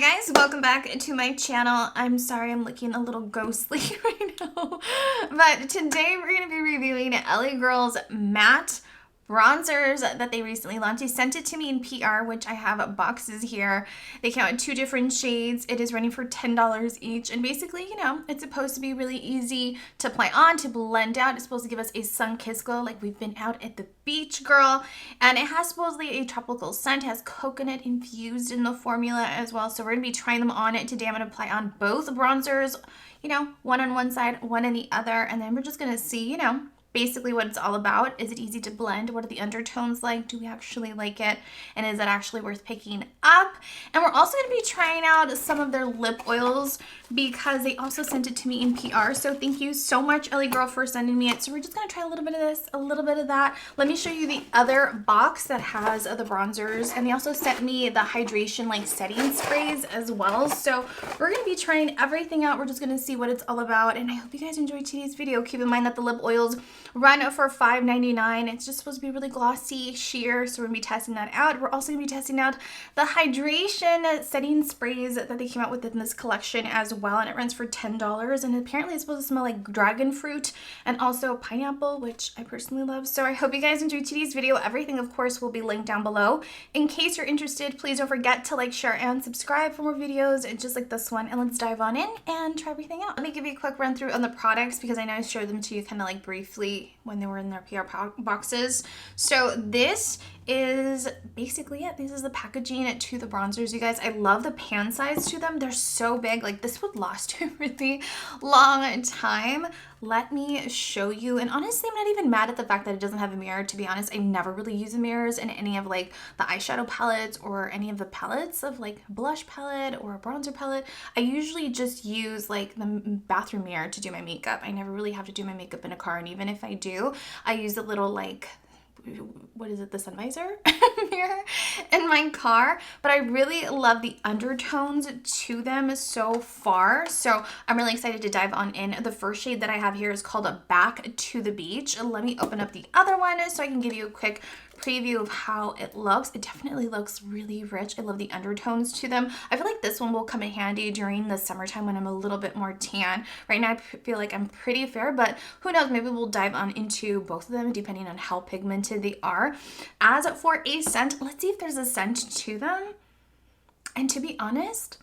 Hi guys, welcome back to my channel. I'm sorry I'm looking a little ghostly right now, but today we're going to be reviewing Ellie Girl's matte bronzers that they recently launched. They sent it to me in PR, which I have boxes here. They came out in 2 different shades. It is running for $10 each, and basically, you know, it's supposed to be really easy to apply on, to blend out. It's supposed to give us a sun-kissed glow like we've been out at the beach, girl. And it has supposedly a tropical scent. It has coconut infused in the formula as well. So we're gonna be trying them on today. I'm gonna apply on both bronzers, you know, one on one side, one on the other, and then we're just gonna see, you know, basically what it's all about. Is it easy to blend? What are the undertones like? Do we actually like it? And is it actually worth picking up? And we're also going to be trying out some of their lip oils because they also sent it to me in PR. So thank you so much, Ellie Girl, for sending me it. So we're just going to try a little bit of this, a little bit of that. Let me show you the other box that has the bronzers. And they also sent me the hydration like setting sprays as well. So we're going to be trying everything out. We're just going to see what it's all about. And I hope you guys enjoyed today's video. Keep in mind that the lip oils run for $5.99. It's just supposed to be really glossy, sheer, so we're gonna be testing that out. We're also gonna be testing out the hydration setting sprays that they came out with in this collection as well, and it runs for $10. And apparently it's supposed to smell like dragon fruit and also pineapple, which I personally love. So I hope you guys enjoyed today's video. Everything, of course, will be linked down below. In case you're interested, please don't forget to like, share, and subscribe for more videos just like this one. And let's dive on in and try everything out. Let me give you a quick run through on the products because I know I showed them to you kind of like briefly when they were in their PR boxes. So this is basically it. This is the packaging to the bronzers, you guys. I love the pan size to them. They're so big. Like this would last a really long time. Let me show you. And honestly, I'm not even mad at the fact that it doesn't have a mirror. To be honest, I never really use the mirrors in any of like the eyeshadow palettes or any of the palettes of like a blush palette or a bronzer palette. I usually just use like the bathroom mirror to do my makeup. I never really have to do my makeup in a car. And even if I do, I use a little like, what is it, the sun visor mirror in my car. But I really love the undertones to them so far, so I'm really excited to dive on in. The first shade that I have here is called a Back to the Beach. Let me open up the other one so I can give you a quick preview of how it looks. It definitely looks really rich. I love the undertones to them. I feel like this one will come in handy during the summertime when I'm a little bit more tan. Right now I feel like I'm pretty fair, but who knows, maybe we'll dive on into both of them depending on how pigmented they are. As for a scent, let's see if there's a scent to them. And to be honest,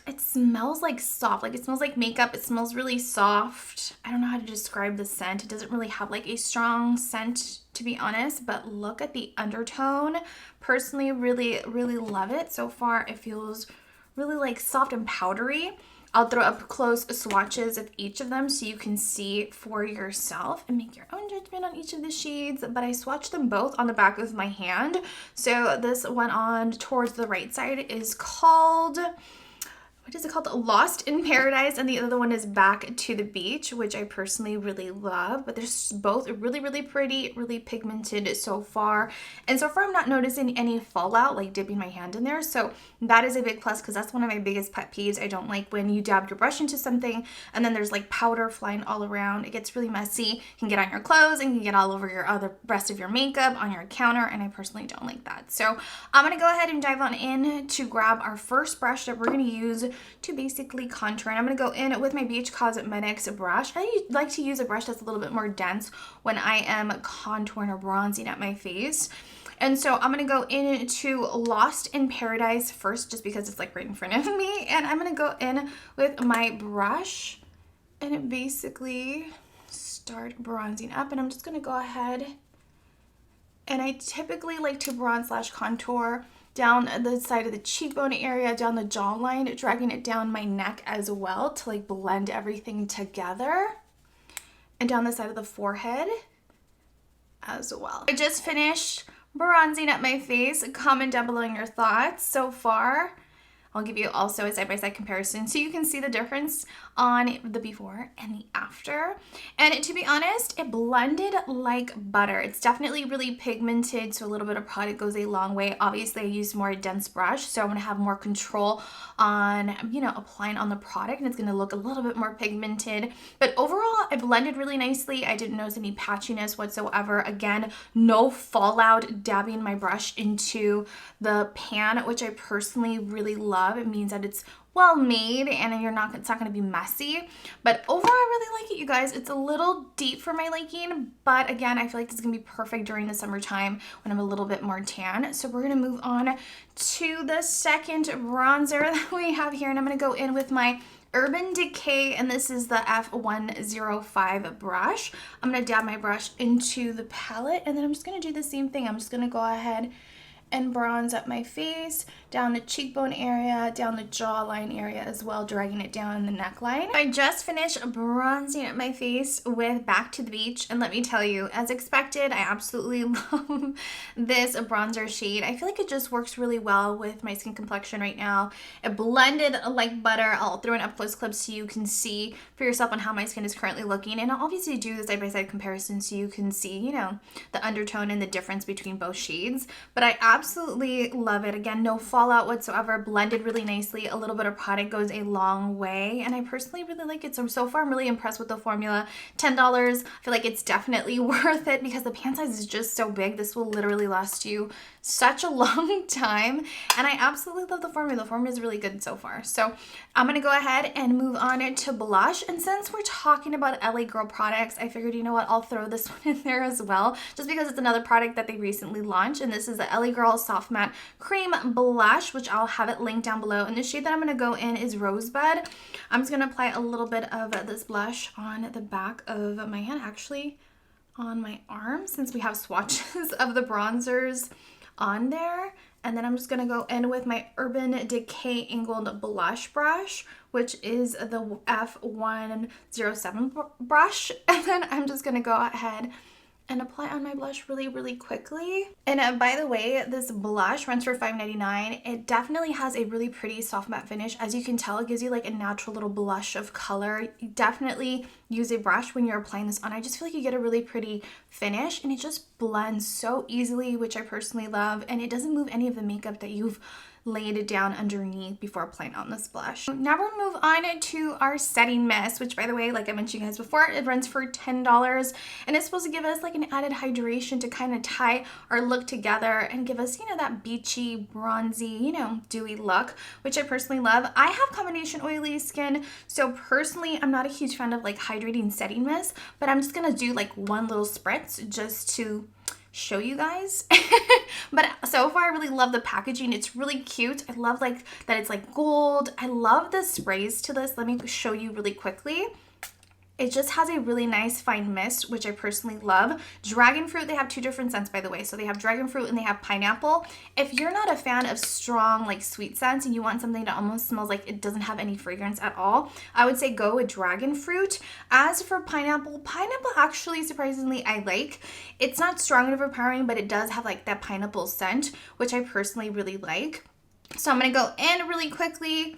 it smells like soft, like it smells like makeup. It smells really soft. I don't know how to describe the scent. It doesn't really have like a strong scent, to be honest, but look at the undertone. Personally, really love it. So far, it feels really like soft and powdery. I'll throw up close swatches of each of them so you can see for yourself and make your own judgment on each of the shades, but I swatched them both on the back of my hand. So this one on towards the right side is called, what is it called? Lost in Paradise, and the other one is Back to the Beach, which I personally really love. But they're both really pretty, really pigmented so far. And so far I'm not noticing any fallout, like dipping my hand in there. So that is a big plus because that's one of my biggest pet peeves. I don't like when you dab your brush into something and then there's like powder flying all around. It gets really messy. It can get on your clothes and can get all over your rest of your makeup on your counter, and I personally don't like that. So I'm gonna go ahead and dive on in to grab our first brush that we're gonna use to basically contour. And I'm going to go in with my Beach Cosmetics brush. I like to use a brush that's a little bit more dense when I am contouring or bronzing at my face. And so I'm going to go into Lost in Paradise first, just because it's like right in front of me. And I'm going to go in with my brush and basically start bronzing up. And I'm just going to go ahead, and I typically like to bronze / contour down the side of the cheekbone area, down the jawline, dragging it down my neck as well to like blend everything together, and down the side of the forehead as well. I just finished bronzing up my face. Comment down below your thoughts so far. I'll give you also a side-by-side comparison so you can see the difference on the before and the after. And to be honest, it blended like butter. It's definitely really pigmented, so a little bit of product goes a long way. Obviously, I used more dense brush, so I'm gonna have more control on, you know, applying on the product, and it's gonna look a little bit more pigmented. But overall, it blended really nicely. I didn't notice any patchiness whatsoever. Again, no fallout dabbing my brush into the pan, which I personally really love. love. It means that it's well made and it's not going to be messy. But overall, I really like it, you guys. It's a little deep for my liking, but again, I feel like it's going to be perfect during the summertime when I'm a little bit more tan. So we're going to move on to the second bronzer that we have here, and I'm going to go in with my Urban Decay, and this is the F105 brush. I'm going to dab my brush into the palette, and then I'm just going to do the same thing. I'm just going to go ahead and bronze up my face, down the cheekbone area, down the jawline area as well, dragging it down the neckline. I just finished bronzing up my face with Back to the Beach, and let me tell you, as expected, I absolutely love this bronzer shade. I feel like it just works really well with my skin complexion right now. It blended like butter. I'll throw an up-close clip so you can see for yourself on how my skin is currently looking, and I'll obviously do the side-by-side comparison so you can see, you know, the undertone and the difference between both shades. But I absolutely love it. Again, no fallout whatsoever, blended really nicely. A little bit of product goes a long way, and I personally really like it. So far I'm really impressed with the formula. $10. I feel like it's definitely worth it because the pan size is just so big. This will literally last you such a long time, and I absolutely love the formula. The formula is really good so far. So I'm gonna go ahead and move on to blush, and since we're talking about Ellie Girl products, I figured, you know what, I'll throw this one in there as well, just because it's another product that they recently launched, and this is the Ellie Girl Soft Matte Cream Blush, which I'll have it linked down below, and the shade that I'm gonna go in is Rosebud. I'm just gonna apply a little bit of this blush on the back of my hand, actually on my arm, since we have swatches of the bronzers on there. And then I'm just gonna go in with my Urban Decay Angled Blush Brush, which is the F107 brush. And then I'm just gonna go ahead and apply on my blush really, really quickly. And by the way, this blush runs for $5.99. It definitely has a really pretty soft matte finish. As you can tell, it gives you like a natural little blush of color. You definitely use a brush when you're applying this on. I just feel like you get a really pretty finish, and it just blends so easily, which I personally love, and it doesn't move any of the makeup that you've laid it down underneath before applying on this blush. Now we're gonna move on to our setting mist, which, by the way, like I mentioned you guys before, it runs for $10, and it's supposed to give us like an added hydration to kind of tie our look together and give us, you know, that beachy, bronzy, you know, dewy look, which I personally love. I have combination oily skin, so personally I'm not a huge fan of like hydrating setting mist, but I'm just gonna do like one little spritz just to show you guys. But so far I really love the packaging. It's really cute. I love like that it's like gold. I love the sprays to this. Let me show you really quickly. It just has a really nice fine mist, which I personally love. Dragon fruit, they have two different scents, by the way. So they have dragon fruit and they have pineapple. If you're not a fan of strong, like sweet scents, and you want something that almost smells like it doesn't have any fragrance at all, I would say go with dragon fruit. As for pineapple actually, surprisingly, I like. It's not strong and overpowering, but it does have like that pineapple scent, which I personally really like. So I'm gonna go in really quickly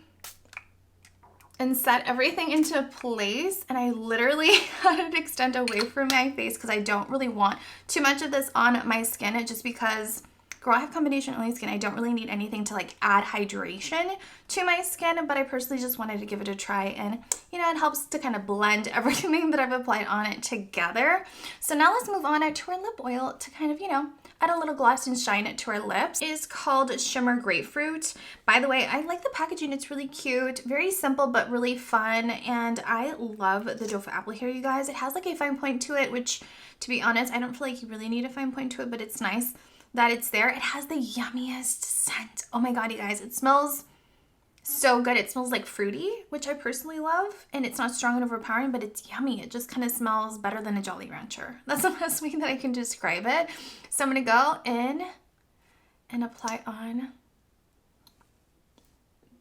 and set everything into place, and I literally had it extend away from my face because I don't really want too much of this on my skin, just because, girl, I have combination oily skin. I don't really need anything to like add hydration to my skin, but I personally just wanted to give it a try, and you know, it helps to kind of blend everything that I've applied on it together. So now let's move on to our lip oil to kind of, you know, add a little gloss and shine to our lips. It is called Shimmer Grapefruit. By the way, I like the packaging. It's really cute, very simple but really fun, and I love the doe foot apple here, you guys. It has like a fine point to it, which, to be honest, I don't feel like you really need a fine point to it, but it's nice that it's there. It has the yummiest scent. Oh my god, you guys, it smells so good. It smells like fruity, which I personally love, and it's not strong and overpowering, but it's yummy. It just kind of smells better than a Jolly Rancher. That's the best way that I can describe it. So I'm gonna go in and apply on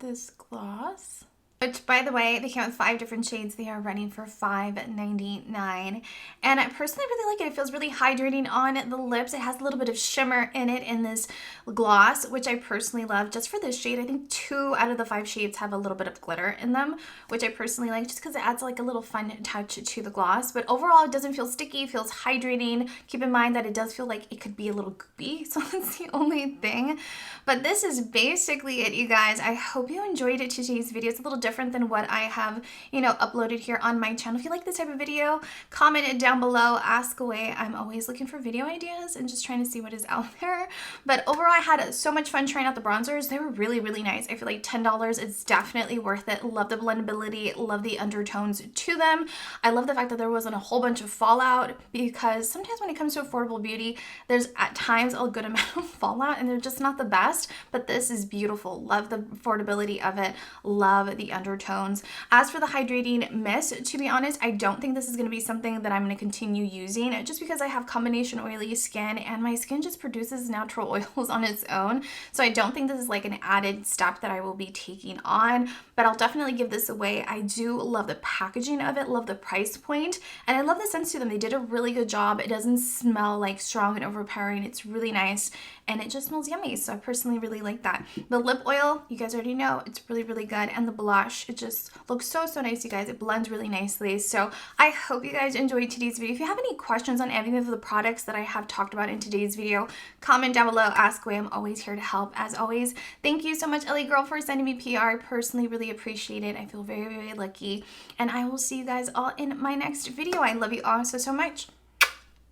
this gloss, which, by the way, they came with 5 different shades. They are running for $5.99, and I personally really like it. It feels really hydrating on the lips. It has a little bit of shimmer in it in this gloss, which I personally love. Just for this shade, I think 2 out of the 5 shades have a little bit of glitter in them, which I personally like just because it adds like a little fun touch to the gloss. But overall, it doesn't feel sticky. It feels hydrating. Keep in mind that it does feel like it could be a little goopy, so that's the only thing. But this is basically it, you guys. I hope you enjoyed today's video. It's a little different different than what I have, uploaded here on my channel. If you like this type of video, comment it down below, ask away. I'm always looking for video ideas and just trying to see what is out there. But overall, I had so much fun trying out the bronzers. They were really, really nice. I feel like $10, it's definitely worth it. Love the blendability, love the undertones to them. I love the fact that there wasn't a whole bunch of fallout, because sometimes when it comes to affordable beauty, there's at times a good amount of fallout and they're just not the best, but this is beautiful. Love the affordability of it. Love the undertones. As for the Hydrating Mist, to be honest, I don't think this is going to be something that I'm going to continue using, just because I have combination oily skin and my skin just produces natural oils on its own. So I don't think this is like an added step that I will be taking on, but I'll definitely give this away. I do love the packaging of it, love the price point, and I love the scents to them. They did a really good job. It doesn't smell like strong and overpowering. It's really nice and it just smells yummy. So I personally really like that. The lip oil, you guys already know, it's really, really good. And the blush, it just looks so, so nice, you guys. It blends really nicely. So I hope you guys enjoyed today's video. If you have any questions on any of the products that I have talked about in today's video, comment down below, ask away. I'm always here to help. As always, thank you so much, Ellie girl, for sending me PR. I personally really appreciate it. I feel very, very lucky. And I will see you guys all in my next video. I love you all so, so much.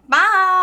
Bye!